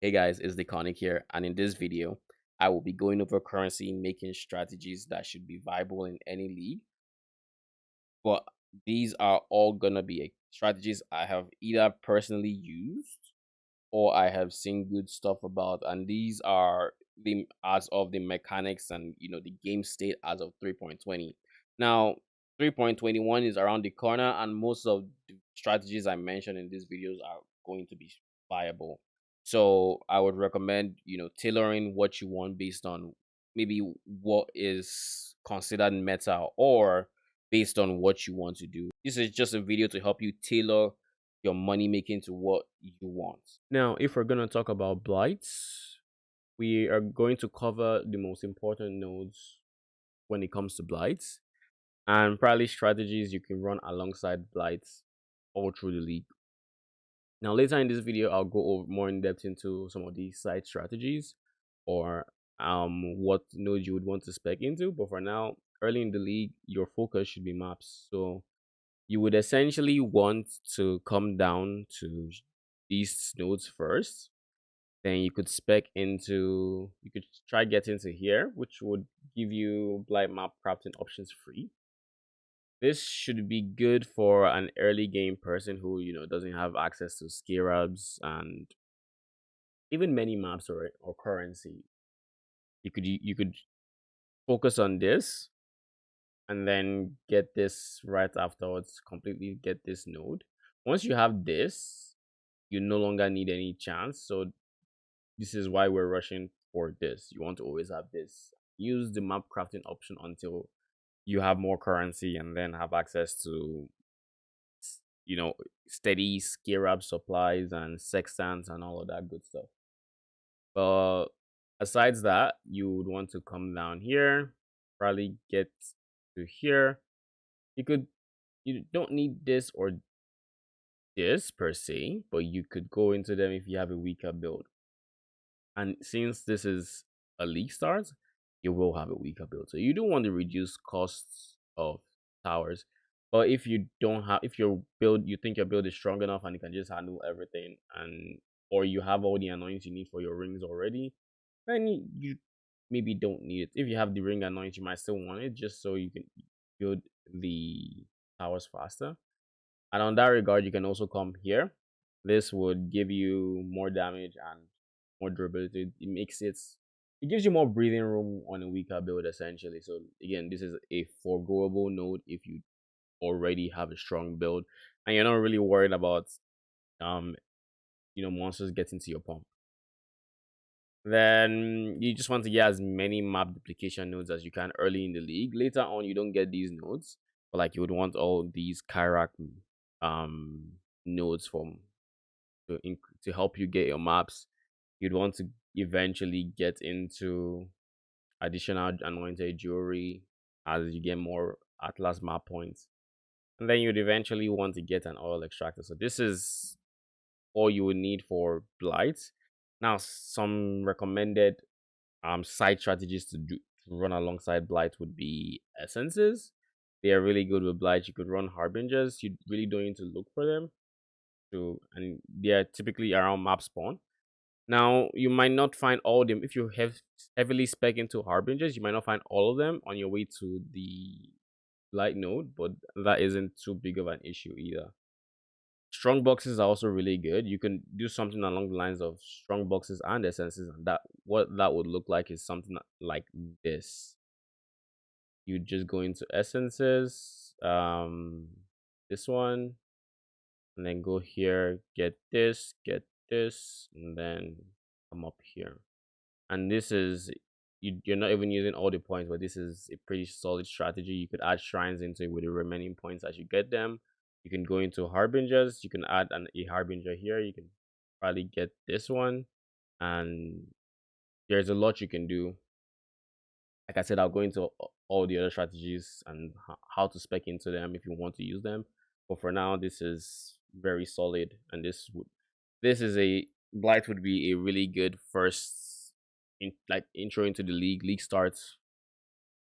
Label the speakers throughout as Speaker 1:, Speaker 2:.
Speaker 1: Hey guys, it's the Conic here, and in this video, I will be going over currency making strategies that should be viable in any league. But these are all gonna be strategies I have either personally used or I have seen good stuff about, and these are the as of the mechanics and the game state as of 3.20. Now, 3.21 is around the corner, and most of the strategies I mentioned in these videos are going to be viable. So I would recommend tailoring what you want based on maybe what is considered meta or based on what you want to do. This is just a video to help you tailor your money making to what you want. Now, if we're going to talk about blights, we are going to cover the most important nodes when it comes to blights and probably strategies you can run alongside blights all through the league. Now, later in this video, I'll go over more in depth into some of these side strategies or what nodes you would want to spec into. But for now, early in the league, your focus should be maps. So you would essentially want to come down to these nodes first. Then you could spec into, you could try getting to here, which would give you Blight map crafting options free. This should be good for an early game person who doesn't have access to scarabs and even many maps or currency. You could focus on this and then get this right afterwards. Completely get this node. Once you have this, you no longer need any chance. So this is why we're rushing for this. You want to always have this. Use the map crafting option until you have more currency and then have access to steady scarab supplies and sextants and all of that good stuff. But aside that, you would want to come down here, probably get to here. You don't need this or this per se, but you could go into them if you have a weaker build. And since this is a league start, you will have a weaker build. So you don't want to reduce costs of towers. But if you don't have, if your build, you think your build is strong enough and you can just handle everything, and or you have all the annoyance you need for your rings already, then you maybe don't need it. If you have the ring annoyance, you might still want it just so you can build the towers faster. And on that regard, you can also come here. This would give you more damage and more durability. It gives you more breathing room on a weaker build essentially. So again, this is a forgoable node if you already have a strong build and you're not really worried about um monsters getting to your pump. Then you just want to get as many map duplication nodes as you can early in the league. Later on, you don't get these nodes, but like you would want all these Kyrak um nodes to help you get your maps. You'd want to eventually get into additional anointed jewelry as you get more Atlas map points. And then you'd eventually want to get an oil extractor. So this is all you would need for Blight. Now, some recommended side strategies to run alongside Blight would be essences. They are really good with Blight. You could run Harbingers. You really don't need to look for them. And they are typically around map spawn. Now, you might not find all of them if you have heavily spec into Harbingers. You might not find all of them on your way to the Light node, but that isn't too big of an issue either. Strong boxes are also really good. You can do something along the lines of strong boxes and essences, and that what that would look like is something like this. You just go into essences, this one, and then go here, get this, and then come up here. And this is you're not even using all the points, but this is a pretty solid strategy. You could add shrines into it with the remaining points as you get them. You can go into harbingers. You can add a harbinger here. You can probably get this one, and there's a lot you can do. Like I said, I'll go into all the other strategies and how to spec into them if you want to use them. But for now, this is very solid, and this is a Blight would be a really good first intro into the league. League starts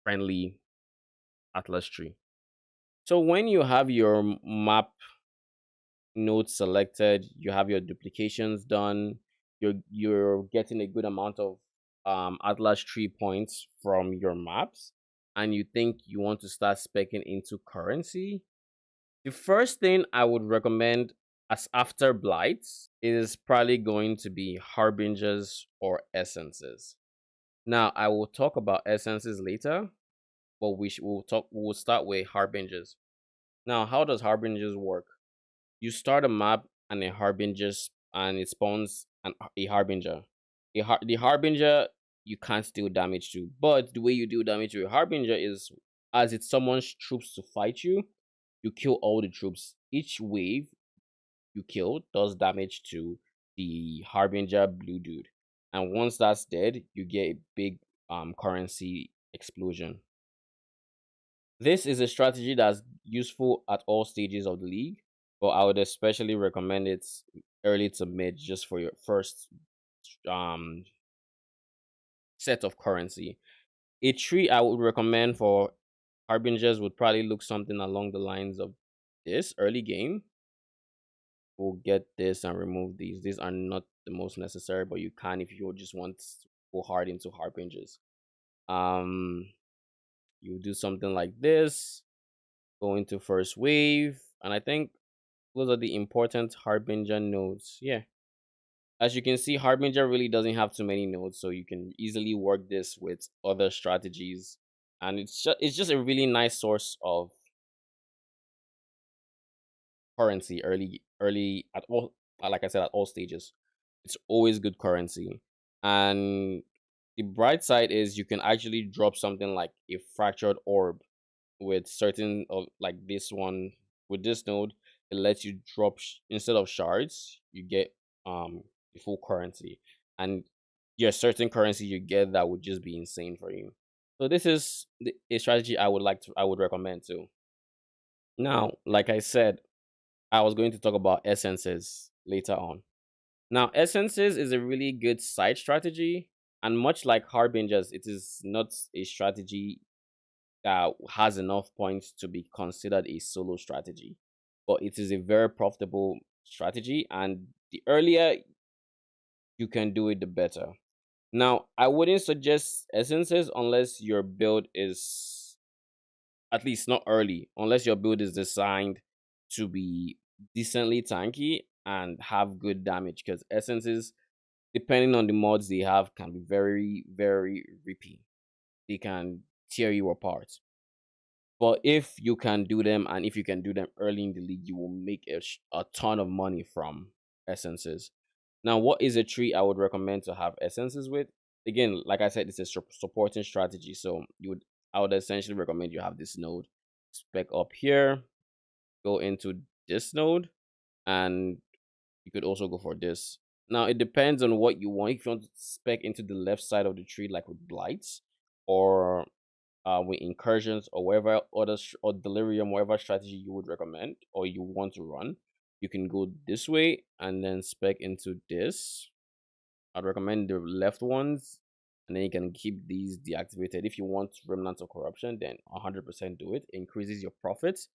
Speaker 1: friendly Atlas tree. So when you have your map node selected, you have your duplications done, you're getting a good amount of Atlas tree points from your maps, and you think you want to start specking into currency, the first thing I would recommend as after Blight is probably going to be Harbingers or Essences. Now, I will talk about Essences later, but we'll start with Harbingers. Now, how does Harbingers work? You start a map and a Harbingers and it spawns a Harbinger. The Harbinger you can't deal damage to, but the way you deal damage to a Harbinger is as it summons troops to fight you, you kill all the troops. Each wave you kill does damage to the Harbinger blue dude. And once that's dead, you get a big currency explosion. This is a strategy that's useful at all stages of the league, but I would especially recommend it early to mid just for your first um set of currency. A tree I would recommend for Harbingers would probably look something along the lines of this early game. We'll get this and remove these. These are not the most necessary, but you can if you just want to go hard into Harbingers. Um, you do something like this, go into first wave, and I think those are the important Harbinger nodes. Yeah. As you can see, Harbinger really doesn't have too many nodes, so you can easily work this with other strategies. And it's just a really nice source of currency early at all, like I said, at all stages. It's always good currency. And the bright side is you can actually drop something like a fractured orb with certain of like this one with this node. It lets you drop instead of shards you get the full currency, and yeah, certain currency you get that would just be insane for you. So this is a strategy I would recommend too. Now, like I said, I was going to talk about essences later on. Now, essences is a really good side strategy, and much like harbingers, it is not a strategy that has enough points to be considered a solo strategy. But it is a very profitable strategy, and the earlier you can do it, the better. Now, I wouldn't suggest essences unless your build is at least not early, unless your build is designed to be decently tanky and have good damage. Because essences, depending on the mods they have, can be very, very rippy. They can tear you apart. But if you can do them, and if you can do them early in the league, you will make a ton of money from essences. Now, what is a tree I would recommend to have essences with? Again, like I said, it's a supporting strategy. So I would essentially recommend you have this node spec up here, go into this node, and you could also go for this. Now, it depends on what you want. If you want to spec into the left side of the tree, like with blights, or with incursions or whatever or delirium, whatever strategy you would recommend or you want to run, you can go this way and then spec into this. I'd recommend the left ones, and then you can keep these deactivated. If you want remnants of corruption, then 100% do it. It increases your profits,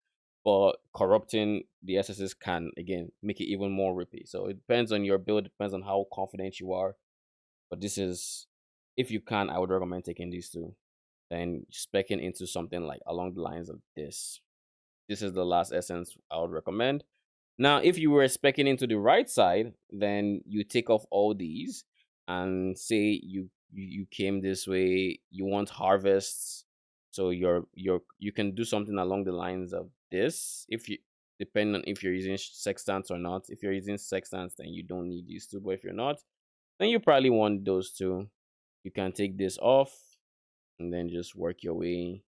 Speaker 1: but corrupting the SSs can again make it even more rippy. So it depends on your build, depends on how confident you are. But this is, if you can, I would recommend taking these two. Then specking into something like along the lines of this. This is the last essence I would recommend. Now, if you were specking into the right side, then you take off all these and say you came this way, you want harvests. So you can do something along the lines of this. If you depending on if you're using sextants or not. If you're using sextants, then you don't need these two. But if you're not, then you probably want those two. You can take this off and then just work your way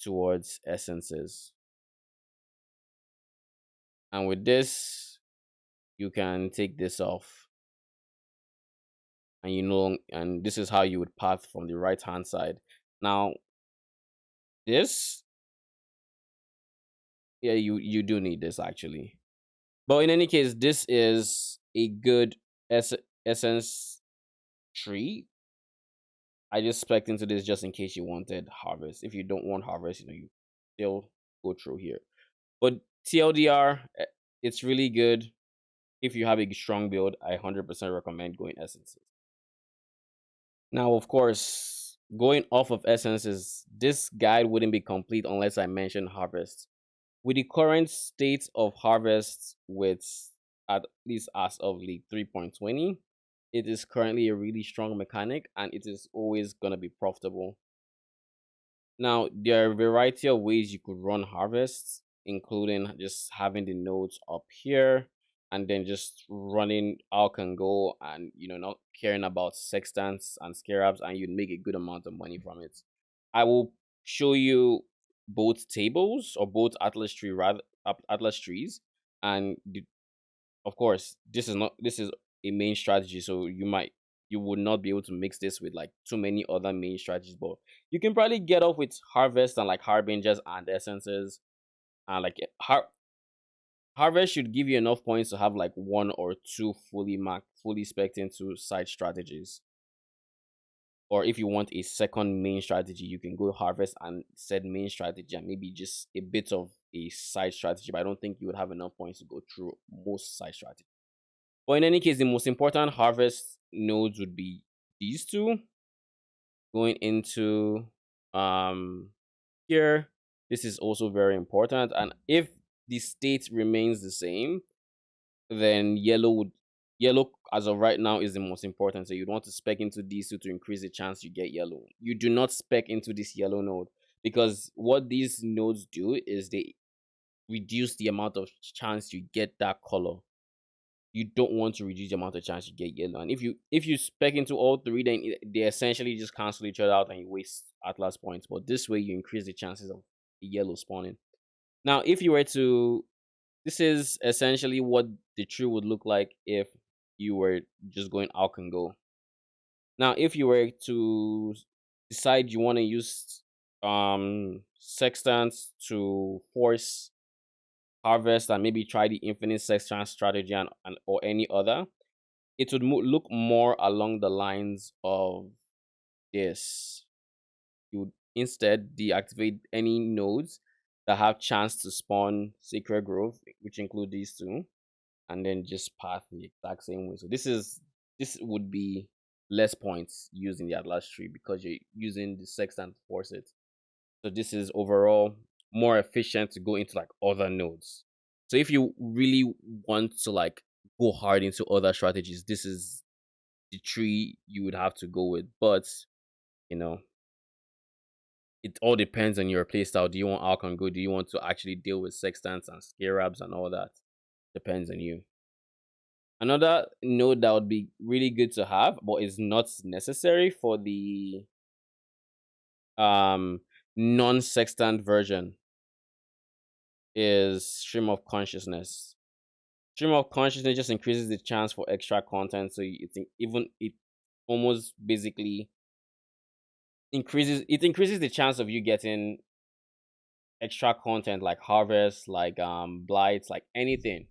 Speaker 1: towards essences. And with this, you can take this off, and and this is how you would path from the right hand side. Now, this, yeah, you do need this actually. But in any case, this is a good essence tree. I just spec into this just in case you wanted harvest. If you don't want harvest, you still go through here. But TLDR, it's really good. If you have a strong build, I 100% recommend going essences. Now, of course, going off of essences, this guide wouldn't be complete unless I mention harvest. With the current state of harvest, with at least as of League 3.20, it is currently a really strong mechanic and it is always going to be profitable. Now, there are a variety of ways you could run harvests, including just having the nodes up here and then just running Alk and Go and not caring about sextants and scarabs, and you'd make a good amount of money from it. I will show you both tables or both atlas tree rather atlas trees, and of course this is a main strategy, so you would not be able to mix this with like too many other main strategies, but you can probably get off with harvest and like harbingers and essences, and like harvest should give you enough points to have like one or two fully spec into side strategies. Or if you want a second main strategy, you can go harvest and said main strategy and maybe just a bit of a side strategy, but I don't think you would have enough points to go through most side strategies. But in any case, the most important harvest nodes would be these two. Going into here, this is also very important. And if the state remains the same, then yellow as of right now is the most important. So you'd want to spec into these two to increase the chance you get yellow. You do not spec into this yellow node, because what these nodes do is they reduce the amount of chance you get that color. You don't want to reduce the amount of chance you get yellow. And if you spec into all three, then they essentially just cancel each other out and you waste atlas points. But this way you increase the chances of the yellow spawning. Now, if you were to, this is essentially what the tree would look like if you were just going out and go. Now, if you were to decide you want to use sextants to force harvest and maybe try the infinite sextant strategy and or any other, it would look more along the lines of this. You would instead deactivate any nodes that have chance to spawn sacred growth, which include these two, and then just path the exact same way. So this would be less points using the atlas tree because you're using the sextant to force it. So this is overall more efficient to go into like other nodes. So if you really want to like go hard into other strategies, this is the tree you would have to go with. But you know, it all depends on your playstyle. Do you want Alcon Go? Do you want to actually deal with sextants and scarabs and all that? Depends on you. Another node that would be really good to have, but is not necessary for the um non-sextant version, is stream of consciousness. Stream of consciousness just increases the chance for extra content. So it almost basically increases the chance of you getting extra content like harvest, like blights, like anything.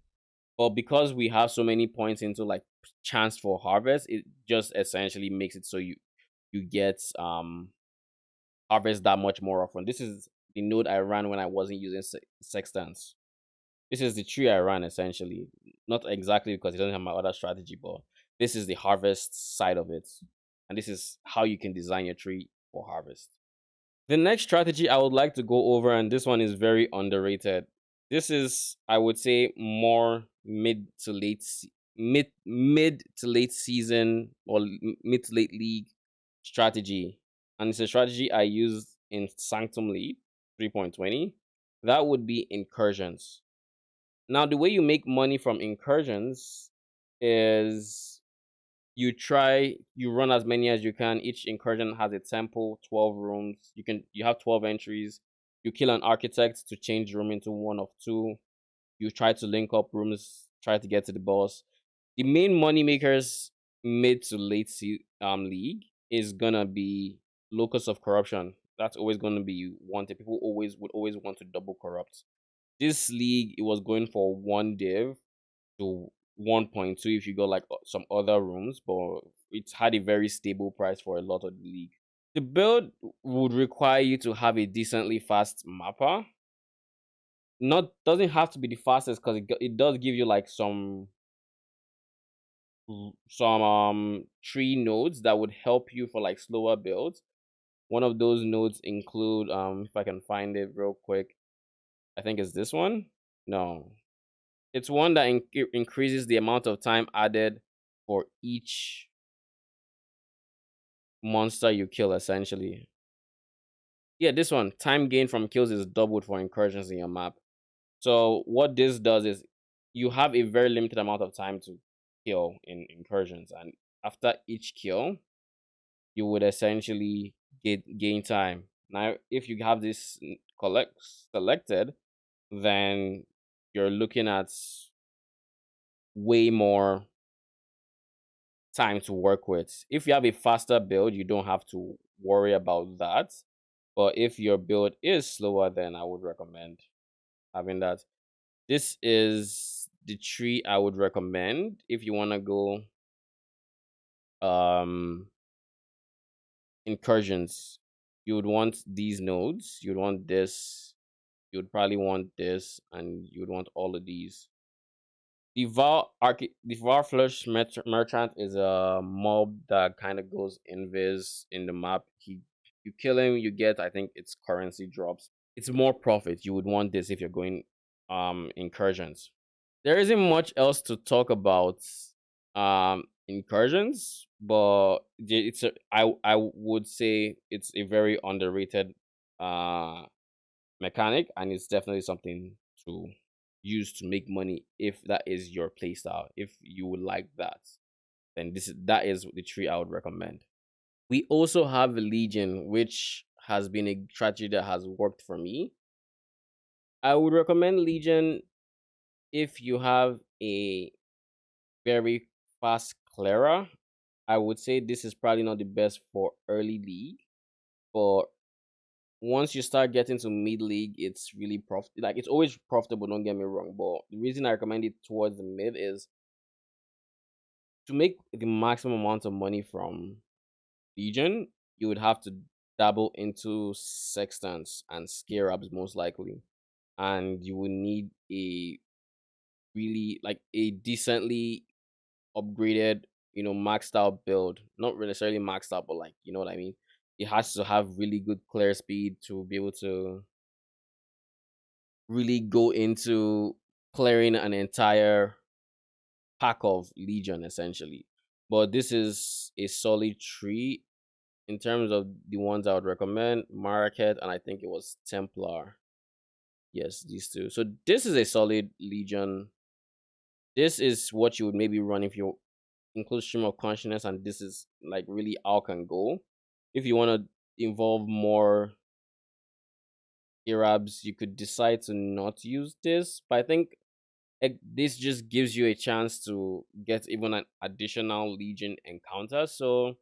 Speaker 1: But because we have so many points into like chance for harvest, it just essentially makes it so you get harvest that much more often. This is the node I ran when I wasn't using sextants. This is the tree I ran essentially. Not exactly because it doesn't have my other strategy, but this is the harvest side of it. And this is how you can design your tree for harvest. The next strategy I would like to go over, and this one is very underrated. This is, I would say, more mid to late season or mid to late league strategy, and it's a strategy I used in Sanctum League 3.20. That would be incursions. Now, the way you make money from incursions is you run as many as you can. Each incursion has a temple, 12 rooms. You have 12 entries. You kill an architect to change the room into one of two. You try to link up rooms, try to get to the boss. The main money makers mid to late league is gonna be locus of corruption. That's always gonna be wanted. People would always want to double corrupt. This league, it was going for one div to 1.2 if you got like some other rooms, but it had a very stable price for a lot of the league. The build would require you to have a decently fast mapper. Not doesn't have to be the fastest because it does give you like some some tree nodes that would help you for like slower builds. One of those nodes include if I can find it real quick, I think it's this one. No, it's one that increases the amount of time added for each monster you kill. Essentially, yeah, this one, time gained from kills is doubled for incursions in your map. So what this does is you have a very limited amount of time to kill in incursions, and after each kill, you would essentially gain time. Now, if you have this collect selected, then you're looking at way more time to work with. If you have a faster build, you don't have to worry about that. But if your build is slower, then I would recommend having that. This is the tree I would recommend if you want to go um incursions. You would want these nodes, you'd want this, you'd probably want this, and you'd want all of these. The Var Flush Merchant is a mob that kind of goes invis in the map. He You kill him, you get, I think it's currency drops. It's more profit. You would want this if you're going incursions. There isn't much else to talk about incursions, but I would say it's a very underrated uh mechanic, and it's definitely something to use to make money if that is your playstyle. If you would like that, then that is the tree I would recommend. We also have Legion, which has been a strategy that has worked for me. I would recommend Legion if you have a very fast clearer. I would say this is probably not the best for early league, but once you start getting to mid league, it's really like it's always profitable. Don't get me wrong, but the reason I recommend it towards the mid is to make the maximum amount of money from Legion. You would have to dabble into sextants and scarabs most likely, and you would need a really like a decently upgraded, maxed out build. Not necessarily maxed out, but like you know what I mean. It has to have really good clear speed to be able to really go into clearing an entire pack of Legion essentially. But this is a solid tree in terms of the ones I would recommend. Market, and I think it was Templar. Yes, these two. So this is a solid Legion. This is what you would maybe run if you include Stream of Consciousness, and this is like really all can go. If you want to involve more Arabs, you could decide to not use this. But I think this just gives you a chance to get even an additional Legion encounter. So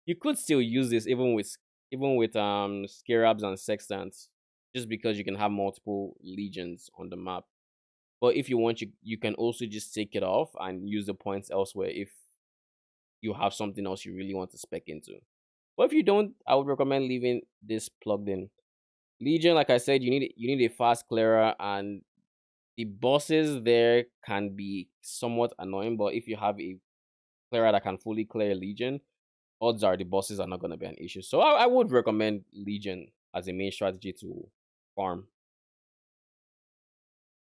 Speaker 1: you could still use this even with Scarabs and Sextants, just because you can have multiple legions on the map. But if you want, you can also just take it off and use the points elsewhere if you have something else you really want to spec into. But if you don't, I would recommend leaving this plugged in. Legion, like I said, you need a fast clearer, and the bosses there can be somewhat annoying. But if you have a clearer that can fully clear Legion, odds are the bosses are not going to be an issue. So I would recommend Legion as a main strategy to farm.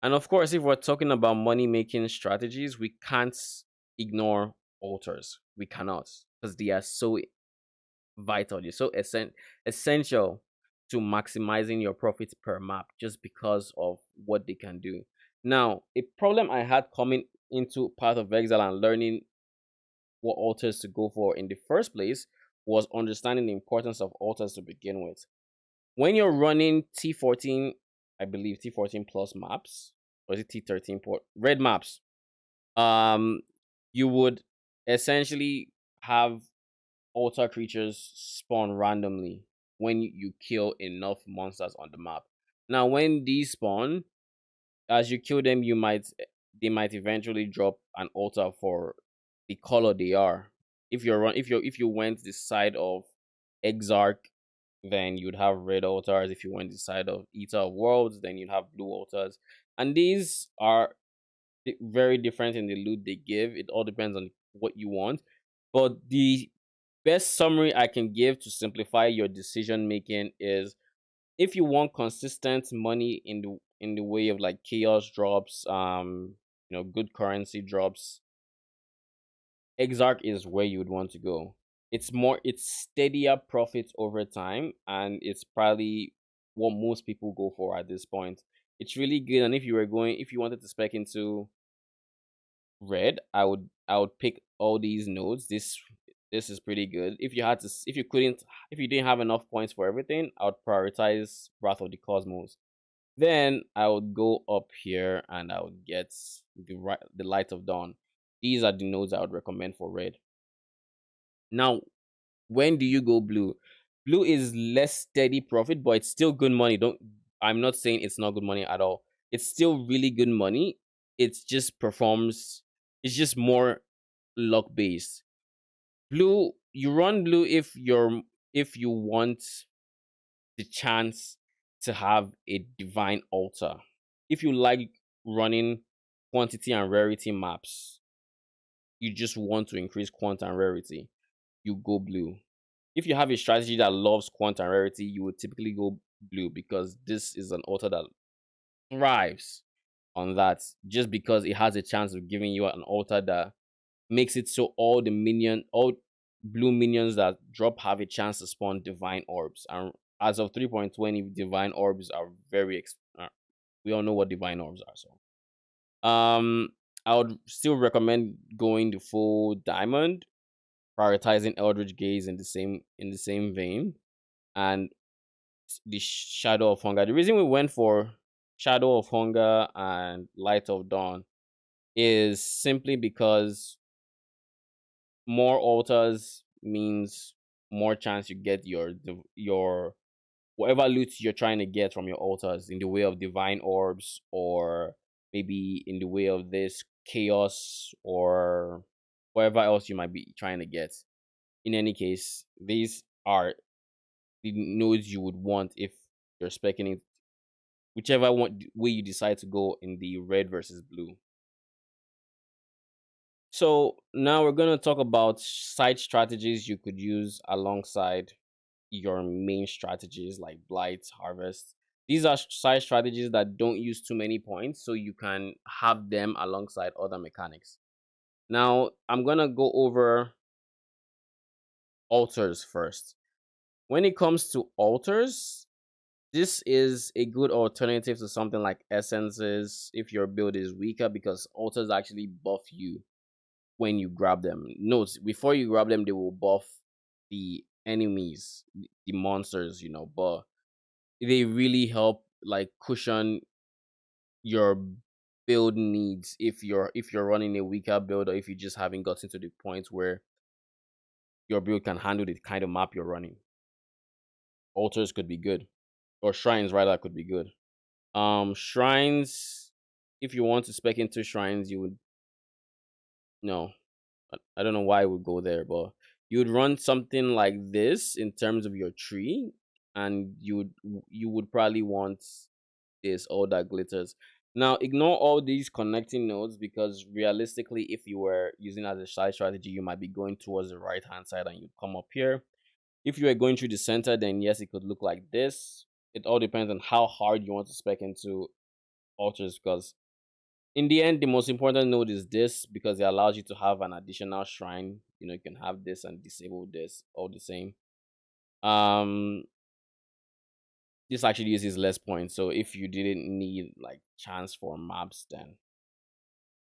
Speaker 1: And of course, if we're talking about money making strategies, we can't ignore altars. We cannot, because they are so vital. They're so essential to maximizing your profits per map just because of what they can do. Now, a problem I had coming into part of Exile and learning what altars to go for in the first place was understanding the importance of altars to begin with. When you're running T14, I believe T14 plus maps, or is it T13 port red maps? Um, you would essentially have altar creatures spawn randomly when you kill enough monsters on the map. Now, when these spawn, as you kill them, they might eventually drop an altar for the color they are. If you went the side of Exarch, then you'd have red altars. If you went the side of Eater of Worlds, then you'd have blue altars. And these are very different in the loot they give. It all depends on what you want. But the best summary I can give to simplify your decision making is, if you want consistent money in the way of like chaos drops, good currency drops, Exarch is where you would want to go. It's steadier profits over time, and it's probably what most people go for at this point. It's really good. And if you wanted to spec into red, I would pick all these nodes. This is pretty good. If you didn't have enough points for everything, I would prioritize Wrath of the Cosmos. Then I would go up here and I would get the Light of Dawn. These are the nodes I would recommend for red. Now, when do you go blue? Blue is less steady profit, but it's still good money. Don't I'm not saying it's not good money at all. It's still really good money. It's just more luck based. Blue, you run blue if you want the chance to have a divine altar. If you like running quantity and rarity maps, you just want to increase quant and rarity, you go blue. If you have a strategy that loves quant and rarity, you would typically go blue, because this is an altar that thrives on that, just because it has a chance of giving you an altar that makes it so all blue minions that drop have a chance to spawn divine orbs. And as of 3.20, divine orbs are we all know what divine orbs are. So I would still recommend going the full diamond, prioritizing Eldritch Gaze in the same vein, and the Shadow of Hunger. The reason we went for Shadow of Hunger and Light of Dawn is simply because more altars means more chance you get your whatever loot you're trying to get from your altars, in the way of divine orbs, or maybe in the way of this chaos, or whatever else you might be trying to get. In any case, these are the nodes you would want if you're specking it, whichever way you decide to go in the red versus blue. So now we're going to talk about side strategies you could use alongside your main strategies like Blight, Harvest. These are side strategies that don't use too many points, so you can have them alongside other mechanics. Now, I'm going to go over altars first. When it comes to altars, this is a good alternative to something like essences if your build is weaker, because altars actually buff you when you grab them. Note, before you grab them, they will buff the enemies, the monsters, but they really help like cushion your build needs if you're running a weaker build, or if you just haven't gotten to the point where your build can handle the kind of map you're running. Altars could be good, or shrines rather could be good. Shrines, if you want to spec into shrines, you would no, I don't know why I would go there, but you would run something like this in terms of your tree, and you would probably want this all that glitters. Now, ignore all these connecting nodes, because realistically, if you were using it as a side strategy, you might be going towards the right hand side and you'd come up here. If you were going through the center, then yes, it could look like this. It all depends on how hard you want to spec into altars, because in the end, the most important node is this, because it allows you to have an additional shrine. You can have this and disable this all the same. Um, this actually uses less points, so if you didn't need like chance for maps, then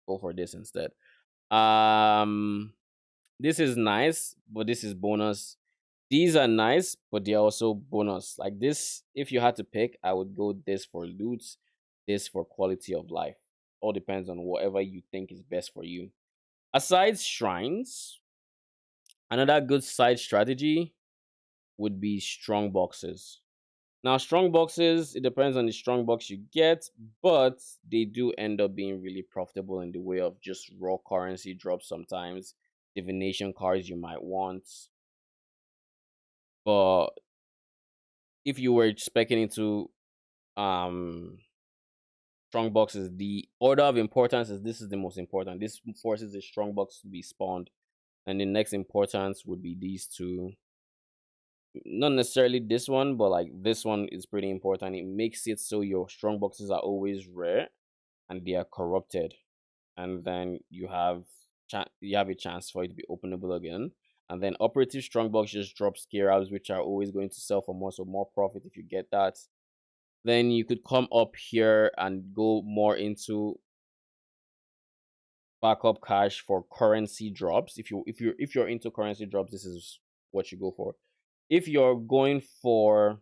Speaker 1: go for this instead. Um, this is nice, but this is bonus. These are nice, but they're also bonus. Like this, if you had to pick, I would go this for loot, this for quality of life. All depends on whatever you think is best for you. Aside shrines, another good side strategy would be strong boxes. Now, strong boxes, it depends on the strong box you get, but they do end up being really profitable in the way of just raw currency drops sometimes, divination cards you might want. But if you were specking into um strong boxes. The order of importance is this is the most important. This forces a strong box to be spawned, and the next importance would be these two. Not necessarily this one, but like this one is pretty important. It makes it so your strong boxes are always rare and they are corrupted, and then you have a chance for it to be openable again. And then operative strongbox just drops scarabs, which are always going to sell for more, so more profit if you get that. Then you could come up here and go more into backup cash for currency drops. If you're into currency drops, this is what you go for. If you're going for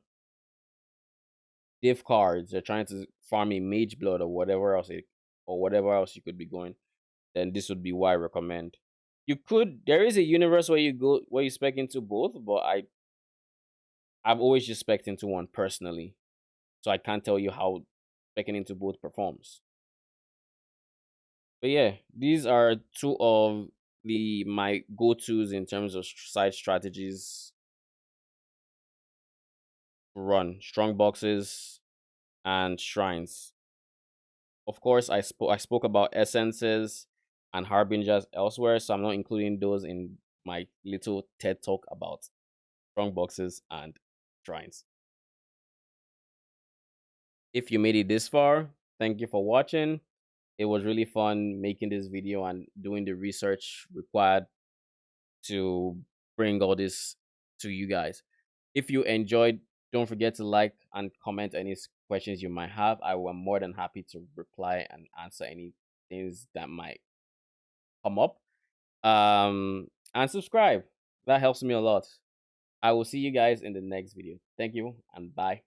Speaker 1: div cards, you're trying to farm a mage blood or whatever else you could be going, then this would be what I recommend. There is a universe where you spec into both, but I've always just spec into one personally. So I can't tell you how specking into both performs. But yeah, these are two of the my go-tos in terms of side strategies to run strong boxes and shrines. Of course, I spoke about essences and harbingers elsewhere, so I'm not including those in my little TED talk about strong boxes and shrines. If you made it this far, thank you for watching. It was really fun making this video and doing the research required to bring all this to you guys. If you enjoyed, don't forget to like and comment any questions you might have. I am more than happy to reply and answer any things that might come up. And subscribe. That helps me a lot. I will see you guys in the next video. Thank you and bye.